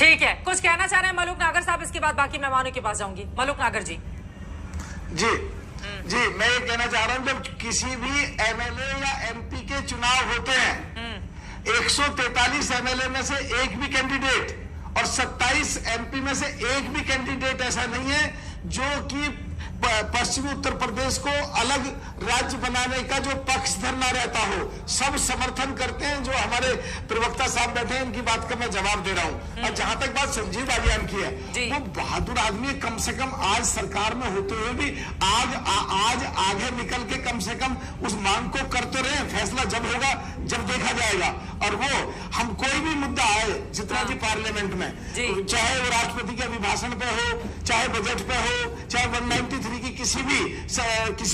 ठीक है, कुछ कहना चाह रहे हैं मलूक नागर साहब, इसके बाद बाकी मेहमानों के पास जाऊंगी। मलूक नागर जी। जी जी, मैं ये कहना चाह रहा हूँ, जब किसी भी एमएलए या एमपी के चुनाव होते हैं, 143 एमएलए में से एक भी कैंडिडेट और 27 एमपी में से एक भी कैंडिडेट ऐसा नहीं है जो कि पश्चिमी उत्तर प्रदेश को अलग राज्य बनाने का जो पक्षधर ना रहता हो। सब समर्थन करते हैं। जो हमारे प्रवक्ता साहब बैठे हैं, इनकी बात का मैं जवाब दे रहा हूं। और जहां तक बात संजीव बालियान की है, वो बहादुर आदमी है। कम से कम आज सरकार में होते हुए भी आज आगे निकल के कम से कम उस मांग को करते रहे। फैसला जब होगा, जब देखा जाएगा। और वो हम कोई भी मुद्दा आए चित्रा जी पार्लियामेंट में, चाहे वो राष्ट्रपति के अभिभाषण पे हो, चाहे बजट पे हो, चाहे 193 की किसी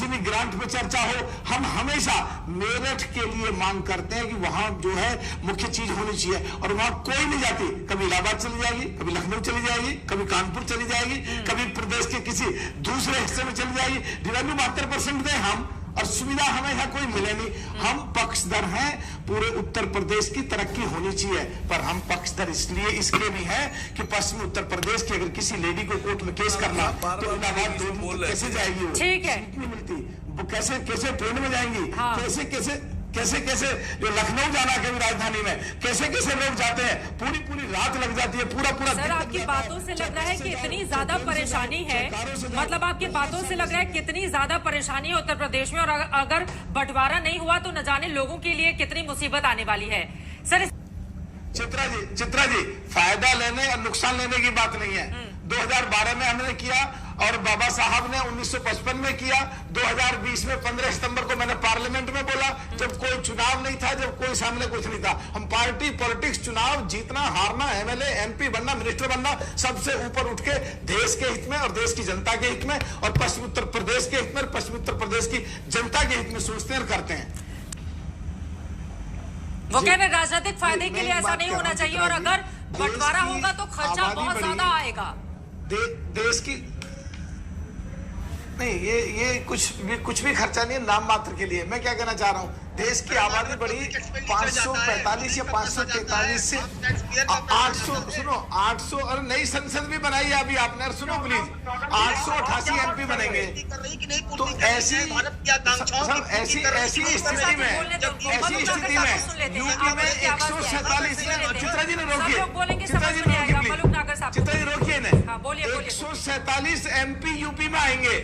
भी ग्रांट पे चर्चा हो, हम हमेशा मेरठ के लिए मांग करते हैं कि वहां जो है मुख्य चीज होनी चाहिए। और वहां कोई नहीं जाती। कभी इलाहाबाद चली जाएगी, कभी लखनऊ चली जाएगी, कभी कानपुर चली जाएगी, कभी प्रदेश के किसी दूसरे हिस्से में चली जाएगी। रिवेन्यू 72% दें हम, और सुविधा हमें यहाँ कोई मिले नहीं। हम पक्षधर हैं। पूरे उत्तर प्रदेश की तरक्की होनी चाहिए, पर हम पक्षधर इसलिए भी हैं कि पश्चिमी उत्तर प्रदेश की अगर किसी लेडी को कोर्ट में केस करना, तो इलाहाबाद कैसे जाएगी? वो ठीक है, सीट नहीं मिलती, वो कैसे ट्रेन में जाएंगी? कैसे जो लखनऊ जाना के राजधानी में कैसे लोग जाते हैं, पूरी रात लग जाती है, पूरा सर आपकी बातों से लग रहा है कि इतनी ज्यादा परेशानी है, मतलब आपकी बातों से लग रहा है कितनी ज्यादा परेशानी है उत्तर प्रदेश में, और अगर बंटवारा नहीं हुआ तो न जाने लोगों के लिए कितनी मुसीबत आने वाली है। सर चित्रा जी, फायदा लेने और नुकसान लेने की बात नहीं है। 2012 में हमने किया और बाबा साहब ने 1955 में किया। 2020 में 15 सितंबर को मैंने पार्लियामेंट में बोला, जब कोई चुनाव नहीं था, जब कोई सामने कुछ नहीं था। हम पार्टी पॉलिटिक्स, चुनाव जीतना हारना, एमएलए एमपी बनना, मिनिस्टर बनना, सबसे ऊपर उठ के देश के हित में और देश की जनता के हित में और पश्चिम उत्तर प्रदेश के हित में, पश्चिम उत्तर प्रदेश की जनता के हित में सोचते हैं और करते हैं। वो कह रहे राजनीतिक फायदे के लिए ऐसा नहीं होना चाहिए, और अगर बंटवारा होगा तो खर्चा बहुत ज्यादा आएगा। देश की नहीं, ये कुछ भी खर्चा नहीं है, नाम मात्र के लिए। मैं क्या कहना चाह रहा हूँ, देश की आबादी बढ़ी 545 या 543 से 800, सुनो 800, और नई संसद भी बनाई है अभी आपने, सुनो प्लीज, 888 एमपी बनेंगे। तो ऐसी स्थिति में यूपी में 147, चित्रा जी ने रोकिए, चित्रा जी रोकिए ने 147 एमपी यूपी में आएंगे।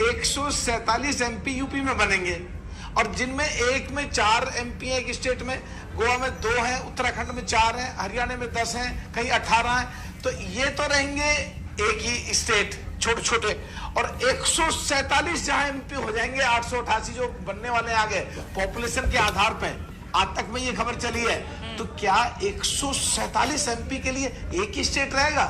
147 एमपी यूपी में बनेंगे, और जिनमें एक में 4 एमपी है, एक स्टेट में, गोवा में 2 हैं, उत्तराखंड में 4 हैं, हरियाणा में 10 हैं, कहीं 18 हैं। तो ये तो रहेंगे एक ही स्टेट, छोटे, और 147 जहां एमपी हो जाएंगे, 888 जो बनने वाले आगे पॉपुलेशन के आधार पर, आज तक में ये खबर चली है। तो क्या 147 एमपी के लिए एक ही स्टेट रहेगा?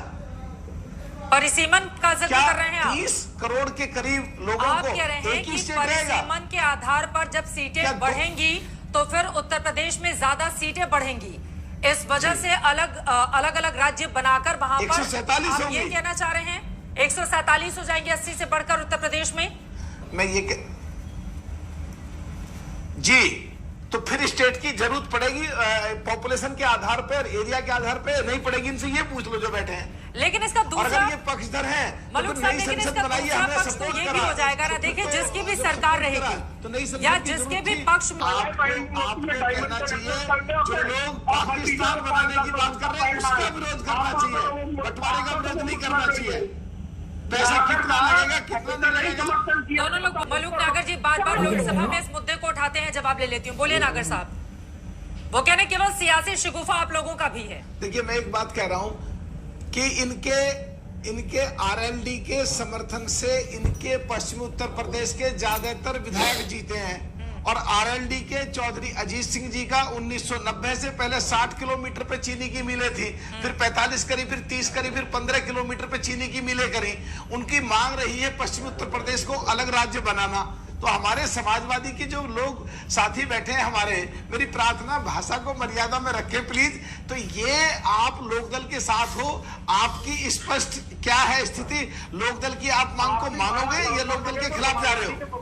परिसीमन का जिक्र कर रहे हैं आप? 30 करोड़ के करीब लोगों आप को कह रहे हैं कि परिसीमन के आधार पर जब सीटें बढ़ेंगी तो फिर उत्तर प्रदेश में ज्यादा सीटें बढ़ेंगी। इस वजह से अलग राज्य बनाकर वहां पर 147 आप ये कहना चाह रहे हैं 147 हो जाएंगे 80 से बढ़कर उत्तर प्रदेश में? मैं ये जी, तो फिर स्टेट की जरूरत पड़ेगी पॉपुलेशन के आधार पर, एरिया के आधार पर नहीं पड़ेगी। इनसे ये पूछ लो जो बैठे हैं। लेकिन इसका दूसरा, ये पक्षधर है मलूक साहब, लेकिन इसका दूसरा पक्ष तो ये भी हो जाएगा ना। देखिए, जिसकी भी सरकार रहेगी तो या जिसके भी पक्ष में, आपको कहना चाहिए जो लोग पाकिस्तान बनाने की बात कर रहे हैं उसका विरोध करना चाहिए, बंटवारे का विरोध नहीं करना चाहिए। पैसा कितना लगेगा, कितना नहीं लगेगा, दोनों लोग। मलूक नागर जी बार लोकसभा में इस मुद्दे को उठाते हैं, जवाब ले लेती हूँ। बोलिए नागर साहब। वो कहने केवल सियासी शिगुफा आप लोगों का भी है। देखिए, मैं एक बात कह रहा हूं कि इनके आरएलडी के समर्थन से इनके पश्चिम उत्तर प्रदेश के ज्यादातर विधायक जीते हैं, और आरएलडी के चौधरी अजीत सिंह जी का 1990 से पहले 60 किलोमीटर पे चीनी की मिलें थी, फिर 45 करी, फिर 30 करी, फिर 15 किलोमीटर पे चीनी की मिलें करी। उनकी मांग रही है पश्चिमी उत्तर प्रदेश को अलग राज्य बनाना। तो हमारे समाजवादी के जो लोग साथी बैठे हैं हमारे, मेरी प्रार्थना, भाषा को मर्यादा में रखें प्लीज। तो ये आप लोकदल के साथ हो, आपकी स्पष्ट क्या है स्थिति लोकदल की? आप मांग को मानोगे या लोकदल के खिलाफ जा रहे हो?